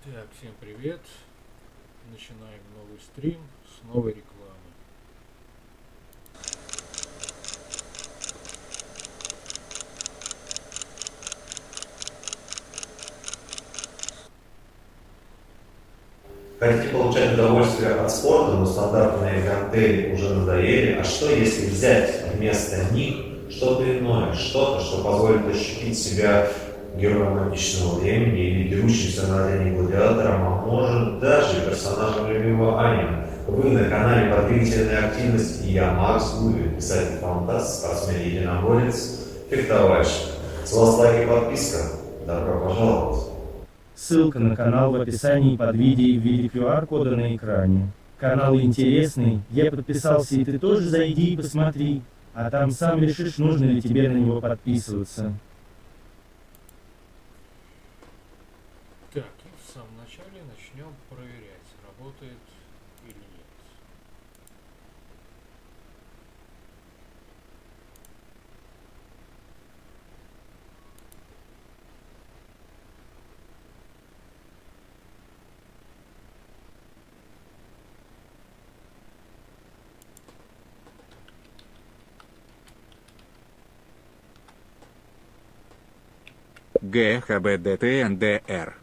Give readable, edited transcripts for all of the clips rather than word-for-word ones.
Так, всем привет. Начинаем новый стрим с новой рекламы. Хотите получать удовольствие от спорта, но стандартные гантели уже надоели. А что если взять вместо них что-то иное, что-то, что позволит ощутить себя героем античного времени или дерущимся на арене гладиатором, а может даже персонажем любимого аниме? Вы на канале «Подвигательная активность» и я, Макс Гурин, писатель-фантаст, спортсмен-единоборец, фехтовальщик. С вас лайк и подписка. Добро пожаловать. Ссылка на канал в описании под видео в виде QR-кода на экране. Канал интересный, я подписался, и ты тоже зайди и посмотри, а там сам решишь, нужно ли тебе на него подписываться. Так, и в самом начале начнем проверять, работает или нет. ГХБДТНДР.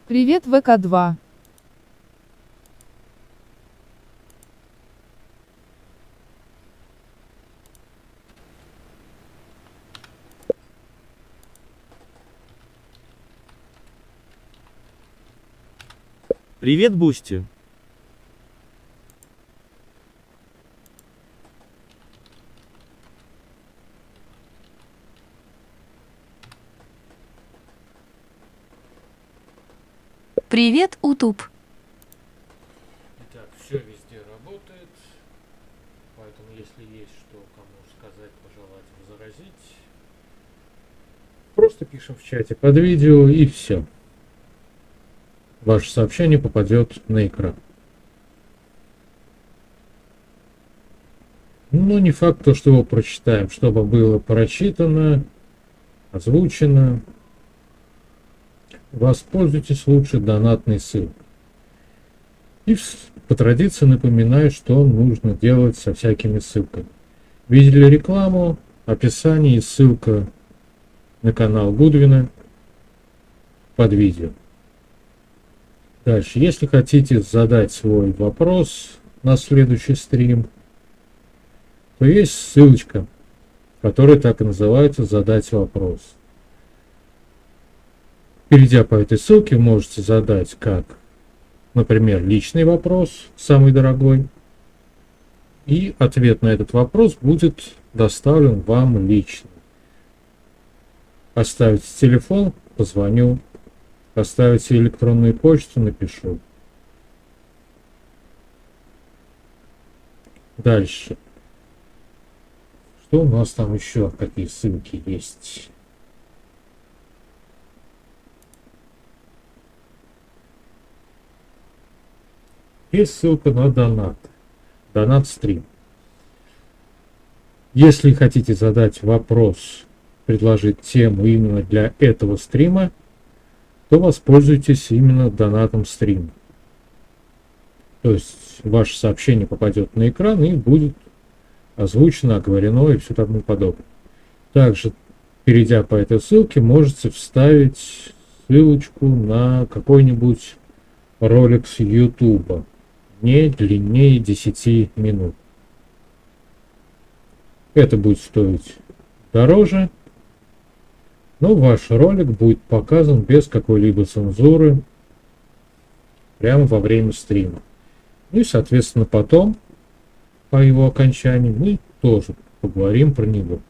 Привет, ВК-2. Привет, Бусти. Привет, Утуб. Итак, все везде работает, поэтому если есть что кому сказать, пожелать, возразить, просто пишем в чате под видео и все. Ваше сообщение попадет на экран. Но не факт, то, что его прочитаем, чтобы было прочитано, озвучено. Воспользуйтесь лучше донатной ссылкой. И по традиции напоминаю, что нужно делать со всякими ссылками. Видели рекламу, описание и ссылка на канал Гудвина под видео. Дальше, если хотите задать свой вопрос на следующий стрим, то есть ссылочка, которая так и называется «Задать вопрос». Перейдя по этой ссылке, вы можете задать как, например, личный вопрос, самый дорогой, и ответ на этот вопрос будет доставлен вам лично. Оставите телефон, позвоню, оставите электронную почту, напишу. Дальше. Что у нас там еще? Какие ссылки есть? Есть ссылка на донат. Донат-стрим. Если хотите задать вопрос, предложить тему именно для этого стрима, то воспользуйтесь именно донатом стрима. То есть ваше сообщение попадет на экран и будет озвучено, оговорено и все тому подобное. Также, перейдя по этой ссылке, можете вставить ссылочку на какой-нибудь ролик с YouTube, не длиннее 10 минут. Это будет стоить дороже, но ваш ролик будет показан без какой-либо цензуры прямо во время стрима. Ну и, соответственно, потом, по его окончании, мы тоже поговорим про него.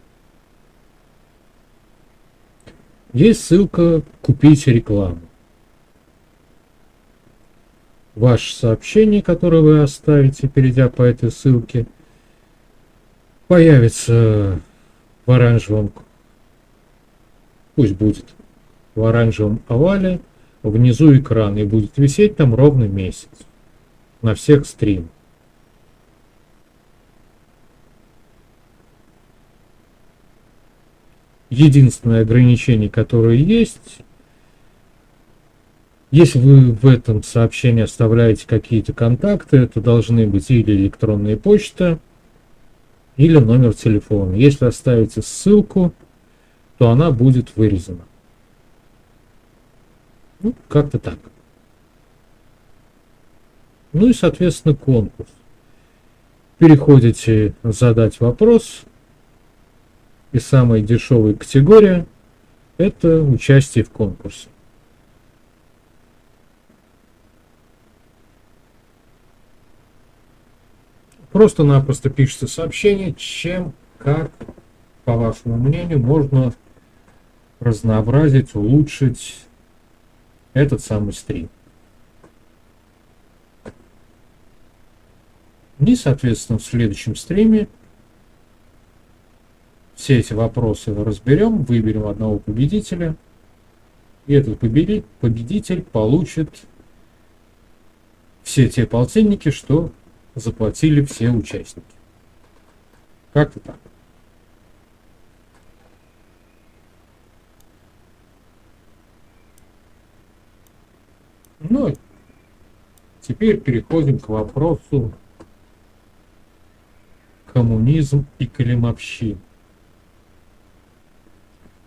Есть ссылка «Купить рекламу». Ваше сообщение, которое вы оставите, перейдя по этой ссылке, появится в оранжевом, пусть будет в оранжевом овале внизу экрана и будет висеть там ровно месяц на всех стримах. Единственное ограничение, которое есть, если вы в этом сообщении оставляете какие-то контакты, это должны быть или электронная почта, или номер телефона. Если оставите ссылку, то она будет вырезана. Ну, как-то так. Ну и, соответственно, конкурс. Переходите задать вопрос. И самая дешевая категория – это участие в конкурсе. Просто-напросто пишется сообщение, чем, как, по вашему мнению, можно разнообразить, улучшить этот самый стрим. И, соответственно, в следующем стриме все эти вопросы разберем, выберем одного победителя, и этот победитель получит все те полтинники, что заплатили все участники. Как-то так. Ну, теперь переходим к вопросу коммунизм и климовщина.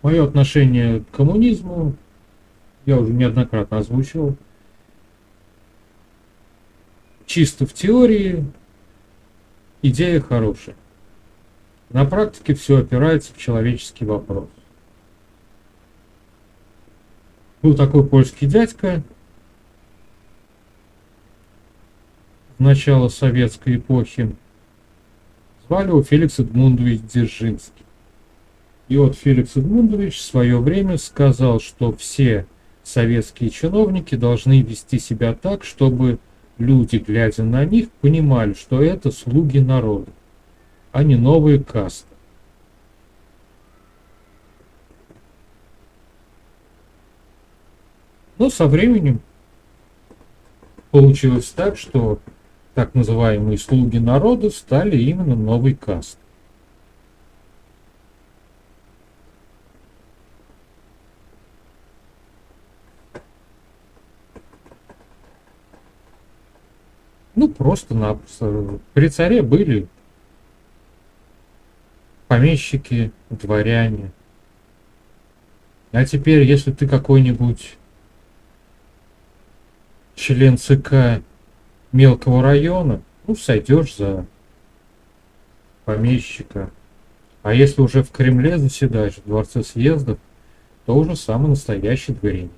Мое отношение к коммунизму я уже неоднократно озвучивал. Чисто в теории идея хорошая. На практике все опирается в человеческий вопрос. Был такой польский дядька в начало советской эпохи. Звали его Феликс Эдмундович Дзержинский. И вот Феликс Эдмундович в свое время сказал, что все советские чиновники должны вести себя так, чтобы люди, глядя на них, понимали, что это слуги народа, а не новые касты. Но со временем получилось так, что так называемые слуги народа стали именно новой кастой. Ну, просто-напросто. При царе были помещики, дворяне. А теперь, если ты какой-нибудь член ЦК мелкого района, ну, сойдешь за помещика. А если уже в Кремле заседаешь, в Дворце съездов, то уже самый настоящий дворянин.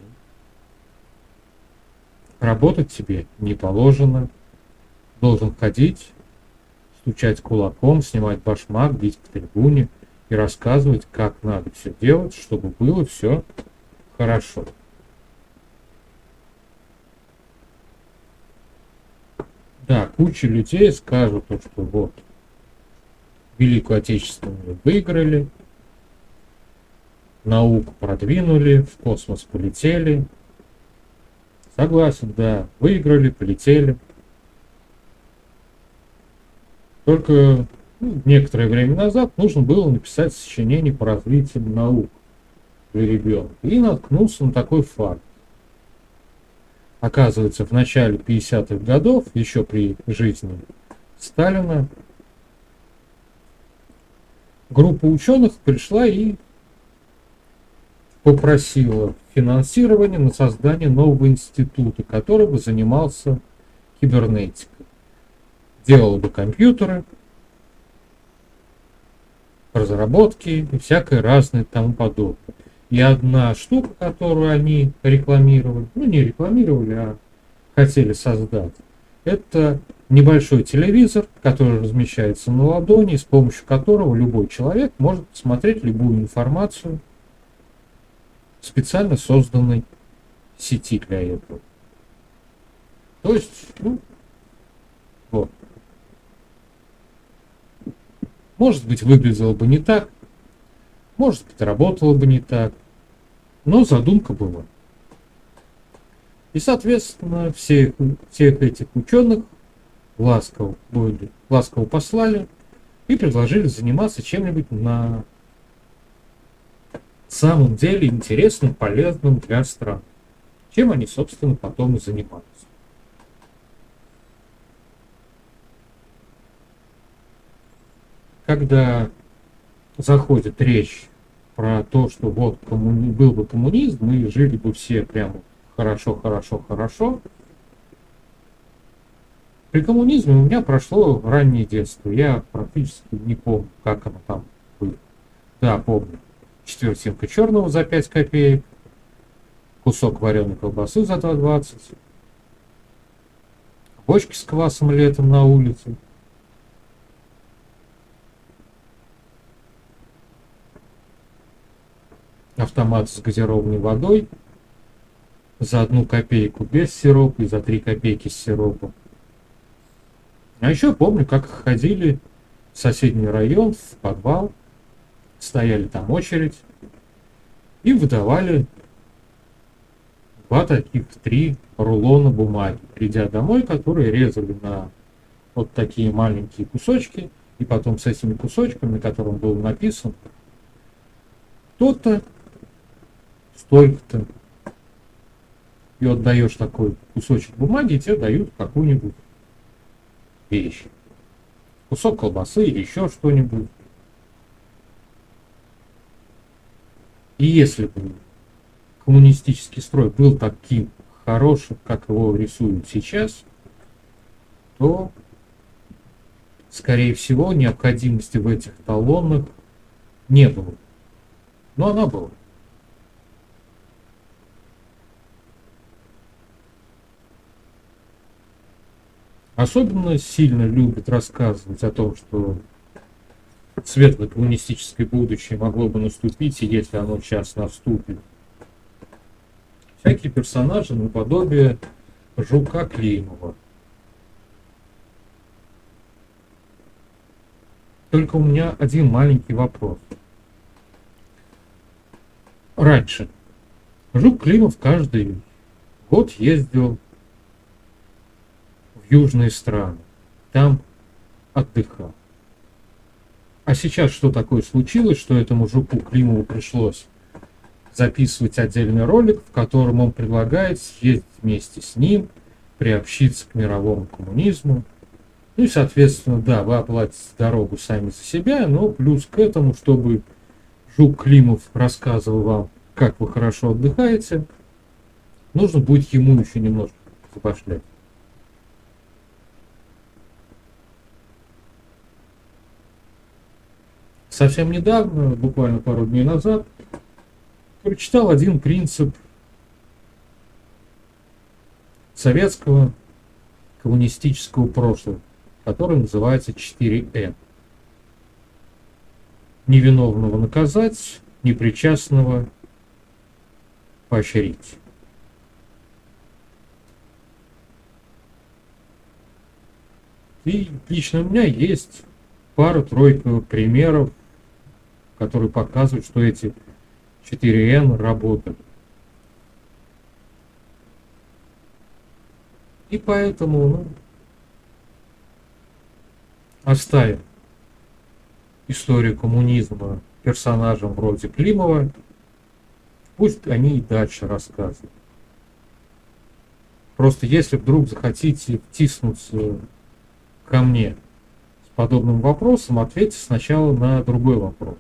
Работать тебе не положено. Должен ходить, стучать кулаком, снимать башмак, бить к трибуне и рассказывать, как надо все делать, чтобы было все хорошо. Да, куча людей скажут, что вот, Великую Отечественную выиграли, науку продвинули, в космос полетели. Согласен, да, выиграли, полетели. Только некоторое время назад нужно было написать сочинение по развитию наук для ребенка. И наткнулся на такой факт. Оказывается, в начале 50-х годов, еще при жизни Сталина, группа ученых пришла и попросила финансирования на создание нового института, который бы занимался кибернетикой. Делал бы компьютеры, разработки и всякое разное тому подобное. И одна штука, которую они рекламировали, ну не рекламировали, а хотели создать, это небольшой телевизор, который размещается на ладони, с помощью которого любой человек может посмотреть любую информацию в специально созданной сети для этого. То есть, ну, вот. Может быть, выглядело бы не так, может быть, работало бы не так. Но задумка была. И, соответственно, всех этих ученых ласково послали и предложили заниматься чем-нибудь на самом деле интересным, полезным для страны. Чем они, собственно, потом и занимаются. Когда заходит речь про то, что вот был бы коммунизм, и жили бы все прямо хорошо, хорошо, хорошо. При коммунизме у меня прошло раннее детство. Я практически не помню, как оно там было. Да, помню. Четвертинка черного за 5 копеек. Кусок вареной колбасы за 2,20. Бочки с квасом летом на улице. Автомат с газированной водой. За 1 копейку без сиропа и за 3 копейки с сиропом. А еще помню, как ходили в соседний район, в подвал, стояли там очередь и выдавали 3 рулона бумаги, придя домой, которые резали на вот такие маленькие кусочки, и потом с этими кусочками, на котором было написано кто-то столько-то, и отдаешь такой кусочек бумаги, и тебе дают какую-нибудь вещь. Кусок колбасы или еще что-нибудь. И если бы коммунистический строй был таким хорошим, как его рисуют сейчас, то, скорее всего, необходимости в этих талонах не было. Но она была. Особенно сильно любят рассказывать о том, что светлое коммунистическое будущее могло бы наступить, и если оно сейчас наступит. Всякие персонажи наподобие Жука Климова. Только у меня один маленький вопрос. Раньше Жук Климов каждый год ездил в южные страны, там отдыхал. А сейчас что такое случилось, что этому Жуку Климову пришлось записывать отдельный ролик, в котором он предлагает съездить вместе с ним, приобщиться к мировому коммунизму. Ну и, соответственно, да, вы оплатите дорогу сами за себя, но плюс к этому, чтобы Жук Климов рассказывал вам, как вы хорошо отдыхаете, нужно будет ему еще немножко забашлять. Совсем недавно, буквально пару дней назад, прочитал один принцип советского коммунистического прошлого, который называется 4Н. Невиновного наказать, непричастного поощрить. И лично у меня есть пару-тройку примеров, которые показывают, что эти 4Н работают. И поэтому оставим историю коммунизма персонажам вроде Климова, пусть они и дальше рассказывают. Просто если вдруг захотите втиснуться ко мне с подобным вопросом, ответьте сначала на другой вопрос.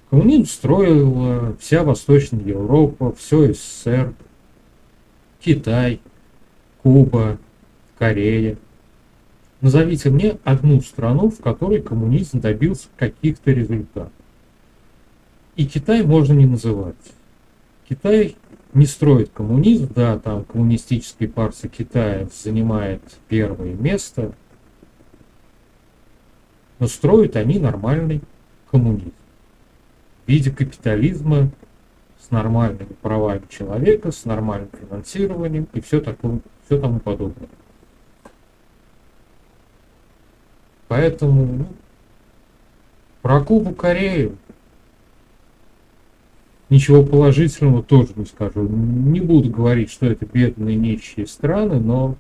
Коммунизм строила вся Восточная Европа, все СССР, Китай, Куба, Корея. Назовите мне одну страну, в которой коммунизм добился каких-то результатов. И Китай можно не называть. Китай не строит коммунизм, да, там коммунистическая партия Китая занимает первое место, но строят они нормальный коммунизм в виде капитализма с нормальными правами человека, с нормальным финансированием и все тому подобное. Поэтому про Кубу, Корею Ничего положительного тоже не скажу. Не буду говорить, что это бедные нищие страны, но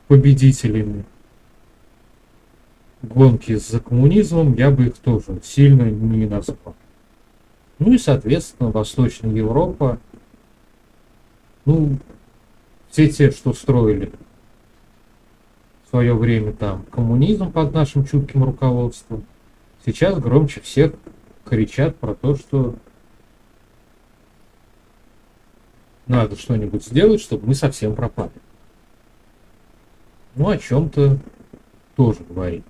победителями гонки за коммунизмом я бы их тоже сильно не назвал. Ну и, соответственно, Восточная Европа, ну, все те, что строили в свое время там коммунизм под нашим чутким руководством, сейчас громче всех кричат про то, что надо что-нибудь сделать, чтобы мы совсем пропали. Ну, о чем-то тоже говорит.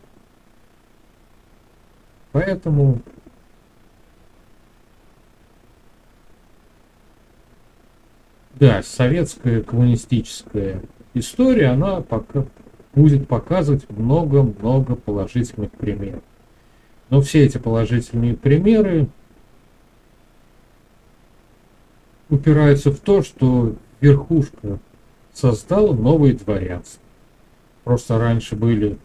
Поэтому да, советская коммунистическая история, она пока будет показывать много-много положительных примеров. Но все эти положительные примеры упираются в то, что верхушка создала новые дворянства. Просто раньше были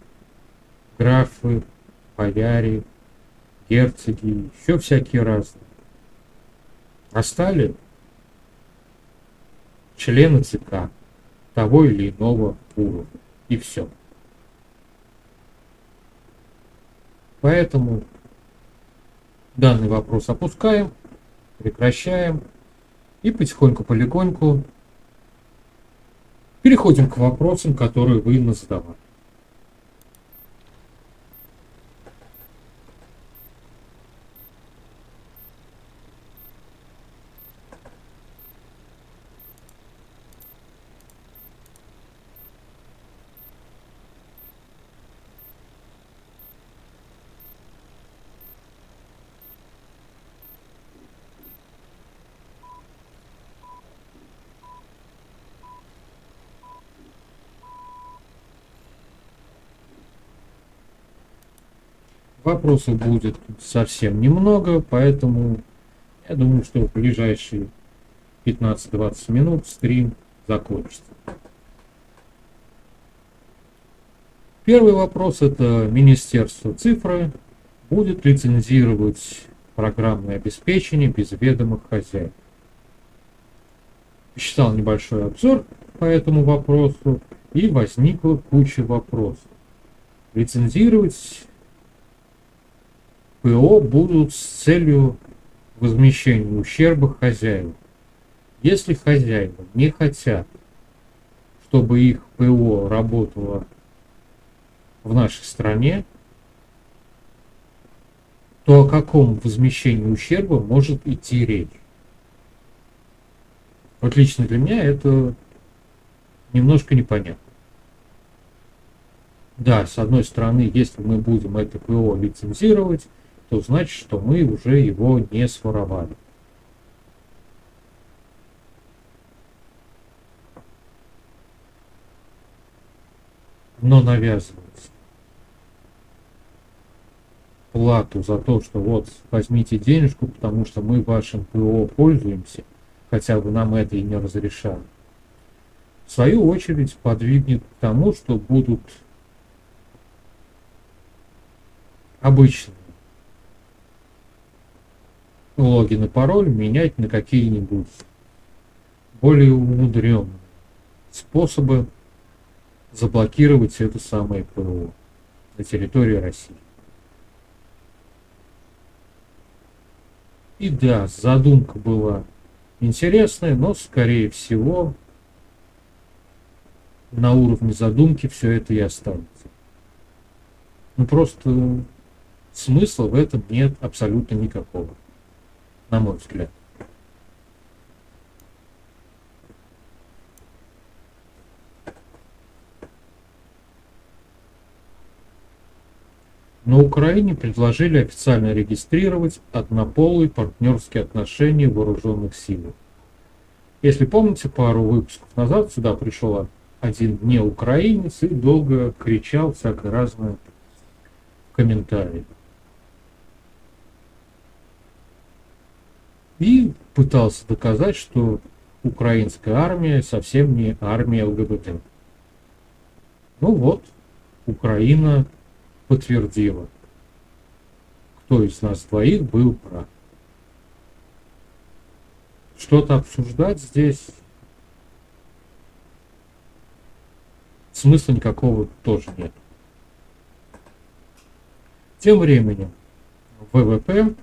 графы, бояре, герцоги, еще всякие разные. А стали члены ЦК того или иного уровня. И все. Поэтому данный вопрос опускаем, прекращаем и потихоньку-полегоньку переходим к вопросам, которые вы нам задавали. Вопросов будет совсем немного, поэтому я думаю, что в ближайшие 15-20 минут стрим закончится. Первый вопрос — это Министерство цифры будет лицензировать программное обеспечение без ведома хозяев. Посчитал небольшой обзор по этому вопросу, и возникла куча вопросов. Лицензировать ПО будут с целью возмещения ущерба хозяевам. Если хозяева не хотят, чтобы их ПО работало в нашей стране, то о каком возмещении ущерба может идти речь? Вот лично для меня это немножко непонятно. Да, с одной стороны, если мы будем это ПО лицензировать, то значит, что мы уже его не своровали. Но навязывать плату за то, что вот возьмите денежку, потому что мы вашим ПО пользуемся, хотя бы нам это и не разрешали, в свою очередь подвигнет к тому, что будут обычные логин и пароль менять на какие-нибудь более умудренные способы заблокировать это самое ПО на территории России. И да, задумка была интересная, но, скорее всего, на уровне задумки все это и останется. Ну, просто смысла в этом нет абсолютно никакого, на мой взгляд. На Украине предложили официально регистрировать однополые партнерские отношения в вооруженных силах. Если помните, пару выпусков назад сюда пришел один неукраинец и долго кричал всякое разное в комментариях. И пытался доказать, что украинская армия совсем не армия ЛГБТ. Ну вот, Украина подтвердила, кто из нас двоих был прав. Что-то обсуждать здесь смысла никакого тоже нет. Тем временем ВВП,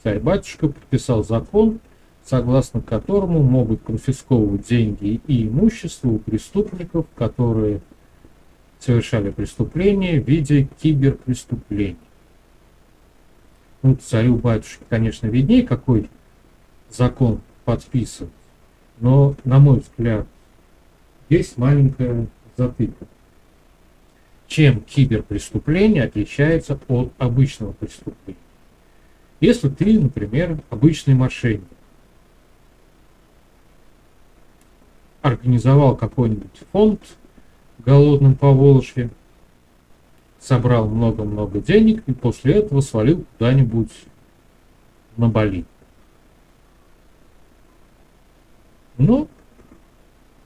царь-батюшка, подписал закон, согласно которому могут конфисковывать деньги и имущество у преступников, которые совершали преступления в виде киберпреступлений. Ну, царю-батюшке, конечно, виднее, какой закон подписан, но, на мой взгляд, есть маленькая затыка. Чем киберпреступление отличается от обычного преступления? Если ты, например, обычный мошенник, организовал какой-нибудь фонд голодным по Волжье, собрал много-много денег и после этого свалил куда-нибудь на Бали. Но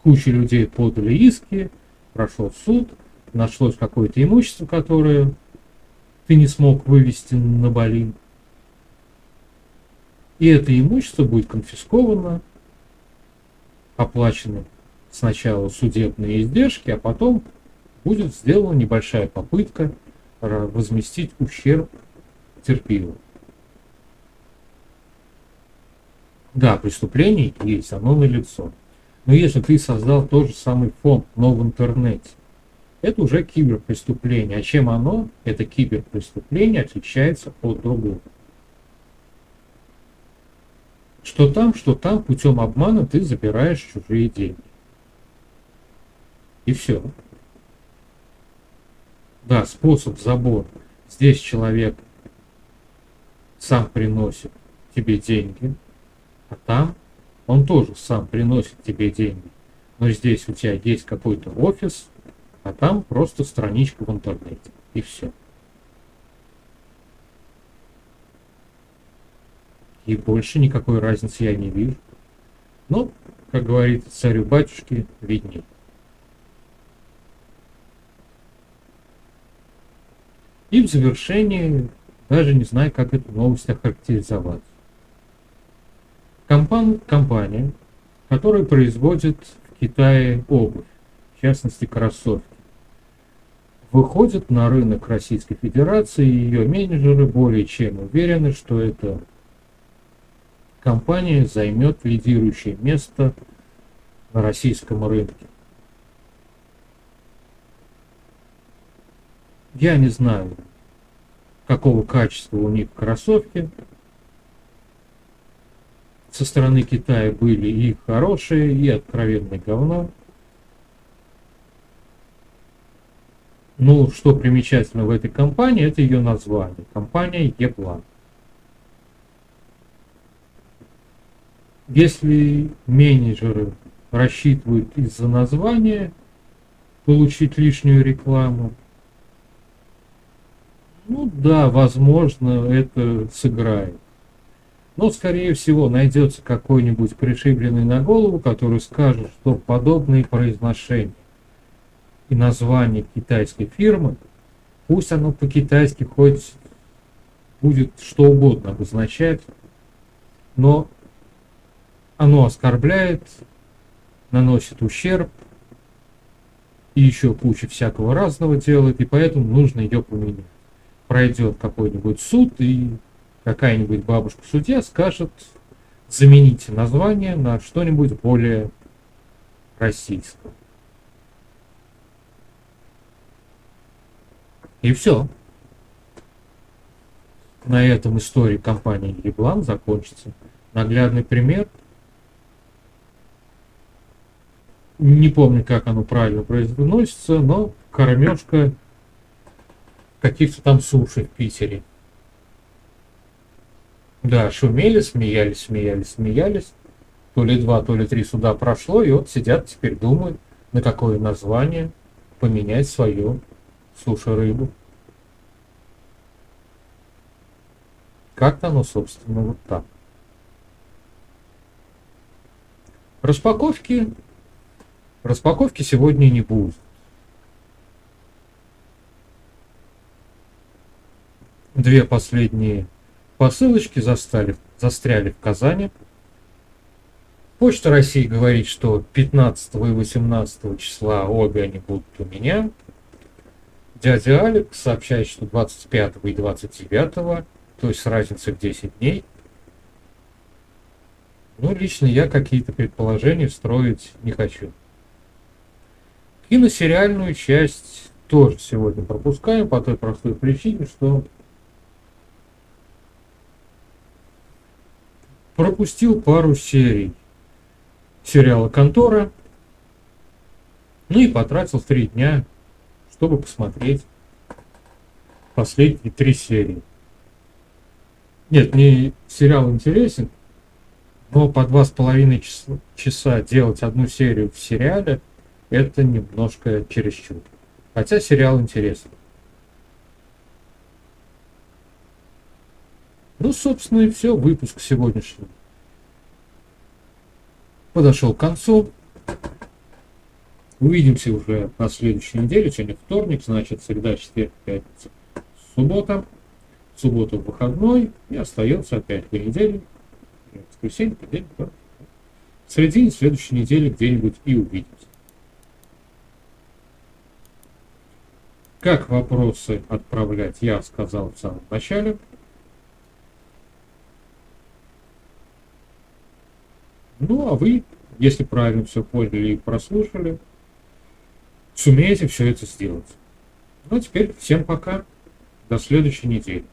куча людей подали иски, прошел суд, нашлось какое-то имущество, которое ты не смог вывести на Бали. И это имущество будет конфисковано, оплачены сначала судебные издержки, а потом будет сделана небольшая попытка возместить ущерб терпилу. Да, преступление есть, оно налицо. Но если ты создал тот же самый фонд, но в интернете, это уже киберпреступление. А чем оно, это киберпреступление, отличается от другого? Что там, путем обмана ты забираешь чужие деньги. И все. Да, способ забора. Здесь человек сам приносит тебе деньги, а там он тоже сам приносит тебе деньги. Но здесь у тебя есть какой-то офис, а там просто страничка в интернете. И все. И больше никакой разницы я не вижу. Но, как говорится, царю-батюшке видней. И в завершении даже не знаю, как эту новость охарактеризовать. Компания, которая производит в Китае обувь, в частности кроссовки, выходит на рынок Российской Федерации, и ее менеджеры более чем уверены, что эта компания займет лидирующее место на российском рынке. Я не знаю, какого качества у них кроссовки. Со стороны Китая были и хорошие, и откровенное говно. Ну, что примечательно в этой компании, это ее название. Компания Еблан. Если менеджеры рассчитывают из-за названия получить лишнюю рекламу, ну да, возможно, это сыграет. Но, скорее всего, найдется какой-нибудь пришибленный на голову, который скажет, что подобные произношения и название китайской фирмы, пусть оно по-китайски хоть будет что угодно обозначать, но оно оскорбляет, наносит ущерб и еще кучу всякого разного делает, и поэтому нужно ее поменять. Пройдет какой-нибудь суд, и какая-нибудь бабушка-судья скажет: замените название на что-нибудь более российское. И все. На этом история компании Еблан закончится. Наглядный пример. Не помню, как оно правильно произносится, но кормежка каких-то там суши в Питере. Да, шумели, смеялись. То ли 2, то ли 3 суда прошло, и вот сидят теперь думают, на какое название поменять свою суши-рыбу. Как-то оно, собственно, вот так. Распаковки сегодня не будет. Две последние посылочки застряли в Казани. Почта России говорит, что 15 и 18 числа обе они будут у меня. Дядя Алекс сообщает, что 25 и 29, то есть с разницей в 10 дней. Ну, лично я какие-то предположения строить не хочу. Киносериальную часть тоже сегодня пропускаем по той простой причине, что пропустил пару серий сериала «Контора», ну и потратил 3 дня, чтобы посмотреть последние 3 серии. Нет, мне сериал интересен, но по 2,5 часа делать одну серию в сериале — это немножко чересчур. Хотя сериал интересный. Ну, собственно, и все. Выпуск сегодняшний подошел к концу. Увидимся уже на следующей неделе. Сегодня вторник, значит, среда, четверг, пятница, суббота. В субботу выходной, и остается опять 2 недели. Воскресенье, понедельник, вторник. В середине следующей недели где-нибудь и увидимся. Как вопросы отправлять, я сказал в самом начале. Ну, а вы, если правильно все поняли и прослушали, сумеете все это сделать. Ну, а теперь всем пока. До следующей недели.